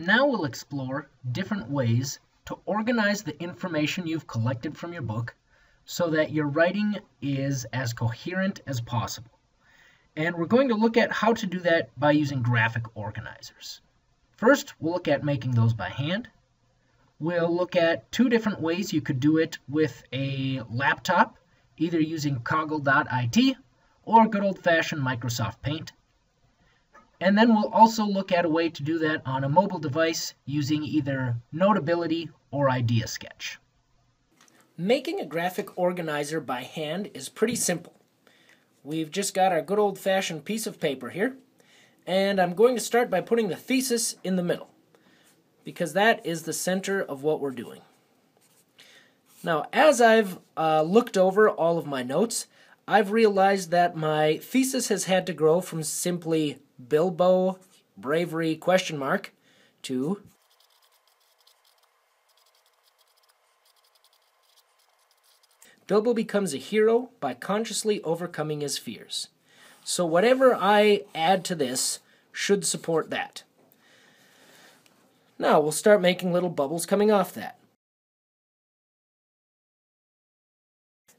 Now we'll explore different ways to organize the information you've collected from your book so that your writing is as coherent as possible. And we're going to look at how to do that by using graphic organizers. First, we'll look at making those by hand. We'll look at two different ways you could do it with a laptop, either using Coggle.it or good old-fashioned Microsoft Paint. And then we'll also look at a way to do that on a mobile device using either Notability or Idea Sketch. Making a graphic organizer by hand is pretty simple. We've just got our good old-fashioned piece of paper here, and I'm going to start by putting the thesis in the middle, because that is the center of what we're doing. Now, as I've looked over all of my notes, I've realized that my thesis has had to grow from simply Bilbo, bravery, ? To Bilbo becomes a hero by consciously overcoming his fears. So whatever I add to this should support that. Now we'll start making little bubbles coming off that.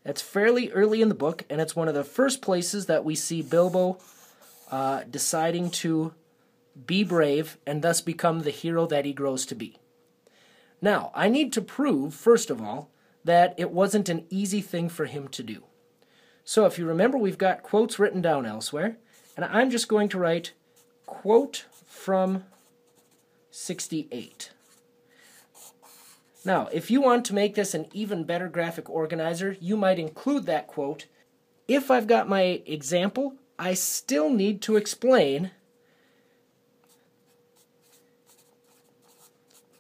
That's fairly early in the book, and it's one of the first places that we see Bilbo deciding to be brave and thus become the hero that he grows to be. Now, I need to prove, first of all, that it wasn't an easy thing for him to do. So if you remember, we've got quotes written down elsewhere, and I'm just going to write quote from 68. Now, if you want to make this an even better graphic organizer, you might include that quote. If I've got my example, I still need to explain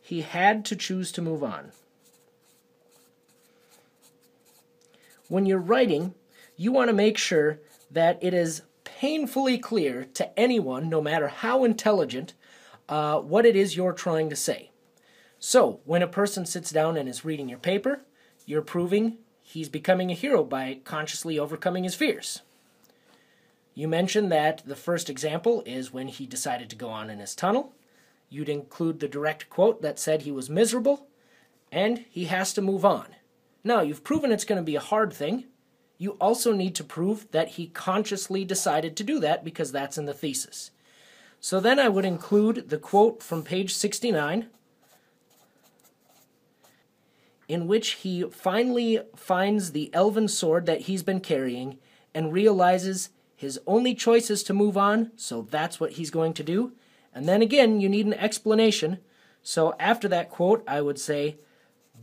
he had to choose to move on. When you're writing, you want to make sure that it is painfully clear to anyone, no matter how intelligent, what it is you're trying to say. So, when a person sits down and is reading your paper, you're proving he's becoming a hero by consciously overcoming his fears. You mentioned that the first example is when he decided to go on in his tunnel. You'd include the direct quote that said he was miserable, and he has to move on. Now, you've proven it's going to be a hard thing. You also need to prove that he consciously decided to do that because that's in the thesis. So then I would include the quote from page 69, in which he finally finds the elven sword that he's been carrying and realizes his only choice is to move on, so that's what he's going to do. And then again, you need an explanation. So after that quote, I would say,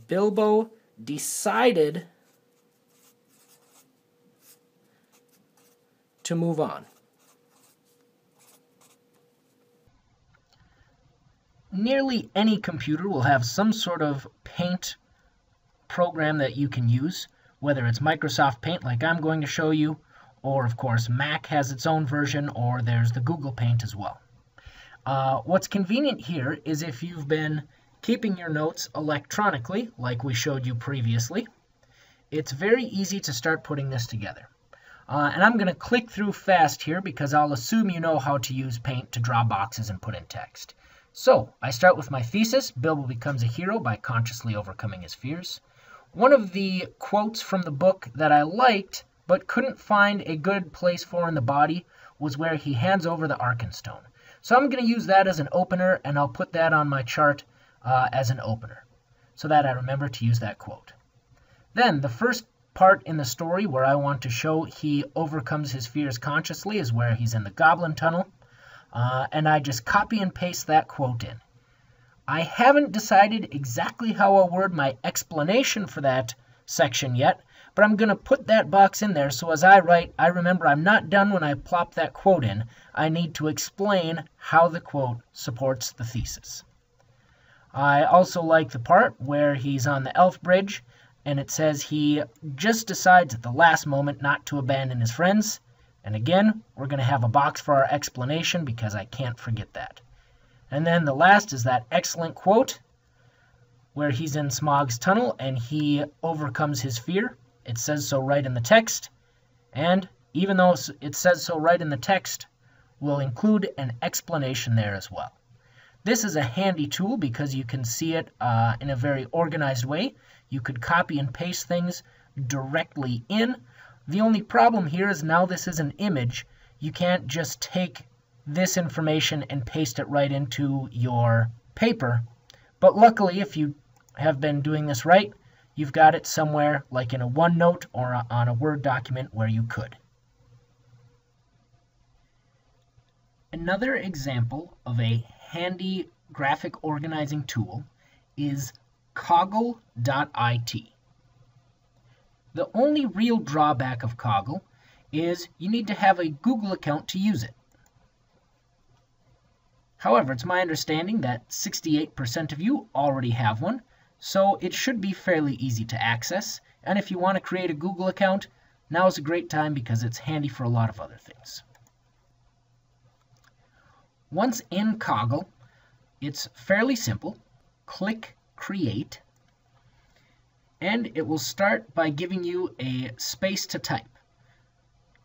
Bilbo decided to move on. Nearly any computer will have some sort of paint program that you can use, whether it's Microsoft Paint like I'm going to show you, or of course Mac has its own version, or there's the Google Paint as well. What's convenient here is if you've been keeping your notes electronically, like we showed you previously, it's very easy to start putting this together. And I'm going to click through fast here because I'll assume you know how to use Paint to draw boxes and put in text. So, I start with my thesis, Bilbo becomes a hero by consciously overcoming his fears. One of the quotes from the book that I liked but couldn't find a good place for in the body was where he hands over the Arkenstone. So I'm going to use that as an opener, and I'll put that on my chart as an opener, so that I remember to use that quote. Then, the first part in the story where I want to show he overcomes his fears consciously is where he's in the Goblin Tunnel, and I just copy and paste that quote in. I haven't decided exactly how I'll word my explanation for that section yet, but I'm going to put that box in there so as I write, I remember I'm not done when I plop that quote in. I need to explain how the quote supports the thesis. I also like the part where he's on the elf bridge and it says he just decides at the last moment not to abandon his friends. And again, we're going to have a box for our explanation because I can't forget that. And then the last is that excellent quote where he's in Smaug's tunnel and he overcomes his fear. It says so right in the text, and even though it says so right in the text, we'll include an explanation there as well. This is a handy tool because you can see it in a very organized way. You could copy and paste things directly in. The only problem here is now this is an image. You can't just take this information and paste it right into your paper. But luckily, if you have been doing this right, you've got it somewhere like in a OneNote or on a Word document where you could. Another example of a handy graphic organizing tool is Coggle.it. The only real drawback of Coggle is you need to have a Google account to use it. However, it's my understanding that 68% of you already have one, so it should be fairly easy to access. And if you want to create a Google account, now is a great time because it's handy for a lot of other things. Once in Coggle, it's fairly simple. Click Create, and it will start by giving you a space to type.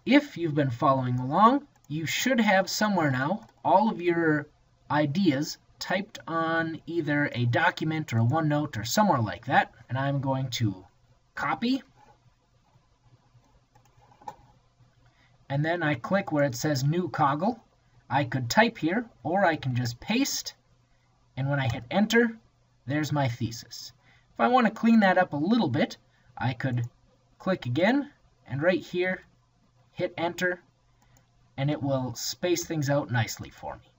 If you've been following along, you should have somewhere now all of your ideas typed on either a document or a OneNote or somewhere like that. And I'm going to copy, and then I click where it says New Coggle. I could type here, or I can just paste, and when I hit enter, there's my thesis. If I want to clean that up a little bit, I could click again, and right here, hit enter, and it will space things out nicely for me.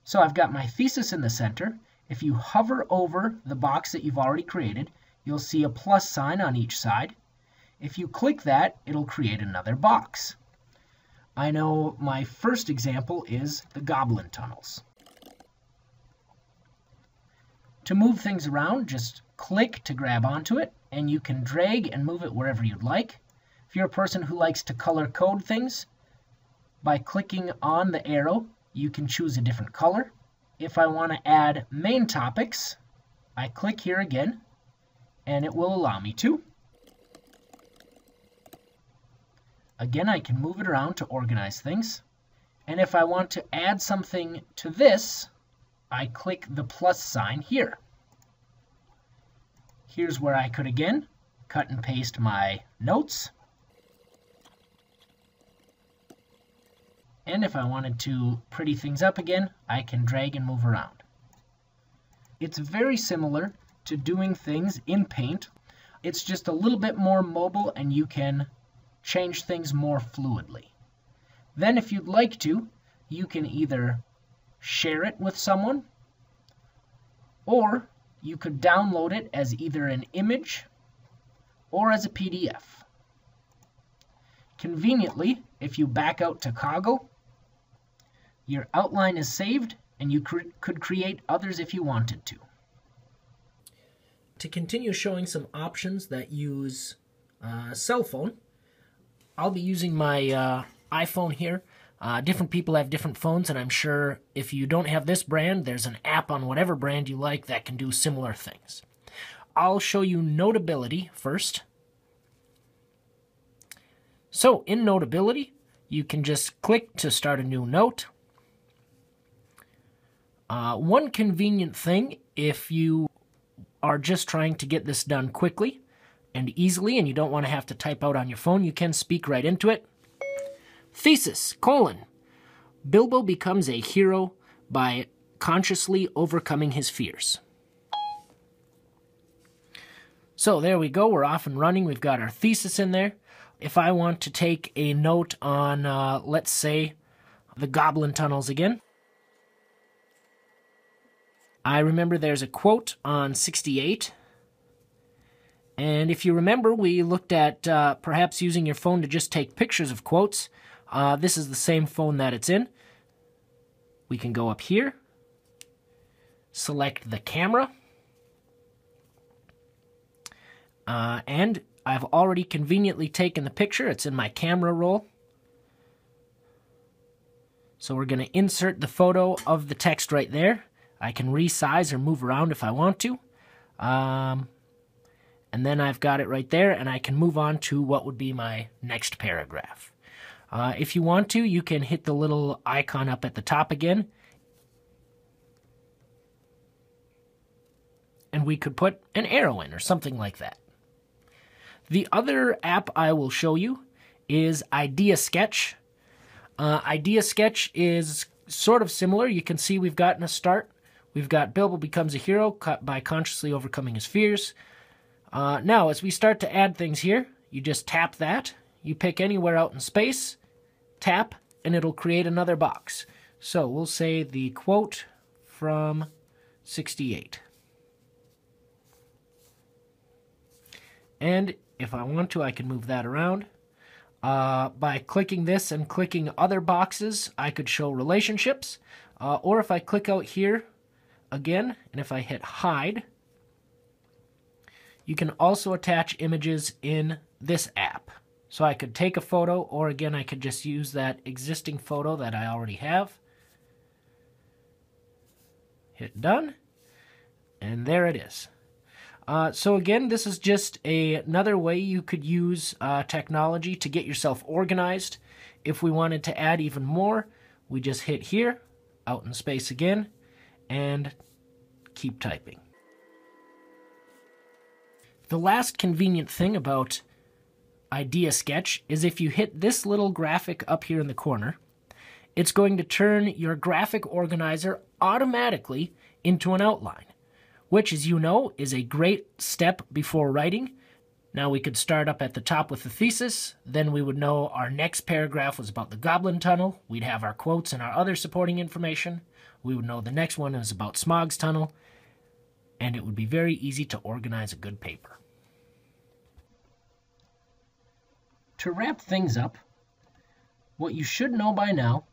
So I've got my thesis in the center. If you hover over the box that you've already created, you'll see a plus sign on each side. If you click that, it'll create another box. I know my first example is the Goblin Tunnels. To move things around, just click to grab onto it, and you can drag and move it wherever you'd like. If you're a person who likes to color code things, by clicking on the arrow, you can choose a different color. If I want to add main topics, I click here again, and it will allow me to. Again, I can move it around to organize things. And if I want to add something to this, I click the plus sign here. Here's where I could, again, cut and paste my notes. And if I wanted to pretty things up again, I can drag and move around. It's very similar to doing things in Paint. It's just a little bit more mobile, and you can change things more fluidly. Then if you'd like to, you can either share it with someone, or you could download it as either an image or as a PDF. Conveniently, if you back out to Coggle, your outline is saved, and you could create others if you wanted to. To continue showing some options that use a cell phone, I'll be using my iPhone here. Different people have different phones, and I'm sure if you don't have this brand, there's an app on whatever brand you like that can do similar things. I'll show you Notability first. So in Notability, you can just click to start a new note. One convenient thing, if you are just trying to get this done quickly and easily, and you don't want to have to type out on your phone, you can speak right into it. Thesis, : Bilbo becomes a hero by consciously overcoming his fears. So there we go, we're off and running. We've got our thesis in there. If I want to take a note on, let's say, the Goblin Tunnels again, I remember there's a quote on 68. And if you remember, we looked at perhaps using your phone to just take pictures of quotes. This is the same phone that it's in. We can go up here, select the camera, and I've already conveniently taken the picture. It's in my camera roll. So we're going to insert the photo of the text right there. I can resize or move around if I want to. And then I've got it right there, and I can move on to what would be my next paragraph. If you want to, you can hit the little icon up at the top again. we could put an arrow in or something like that. The other app I will show you is Idea Sketch. Idea Sketch is sort of similar. You can see we've gotten a start. We've got Bilbo becomes a hero by consciously overcoming his fears. Now, as we start to add things here, you just tap that. You pick anywhere out in space, tap, and it'll create another box. So we'll say the quote from 68. And if I want to, I can move that around. By clicking this and clicking other boxes, I could show relationships. Or if I click out here again, and if I hit hide, you can also attach images in this app. So I could take a photo, or again, I could just use that existing photo that I already have. Hit done, and there it is. So again, this is just another way you could use technology to get yourself organized. If we wanted to add even more, we just hit here, out in space again, and keep typing. The last convenient thing about Idea Sketch is if you hit this little graphic up here in the corner, it's going to turn your graphic organizer automatically into an outline, which, as you know, is a great step before writing. Now we could start up at the top with the thesis, then we would know our next paragraph was about the Goblin Tunnel, we'd have our quotes and our other supporting information, we would know the next one is about Smaug's Tunnel, and it would be very easy to organize a good paper. To wrap things up, what you should know by now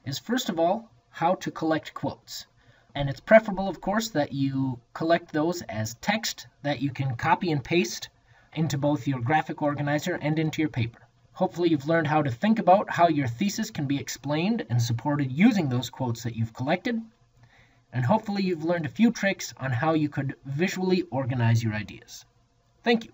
is, first of all, how to collect quotes. And it's preferable, of course, that you collect those as text that you can copy and paste into both your graphic organizer and into your paper. Hopefully you've learned how to think about how your thesis can be explained and supported using those quotes that you've collected. And hopefully you've learned a few tricks on how you could visually organize your ideas. Thank you.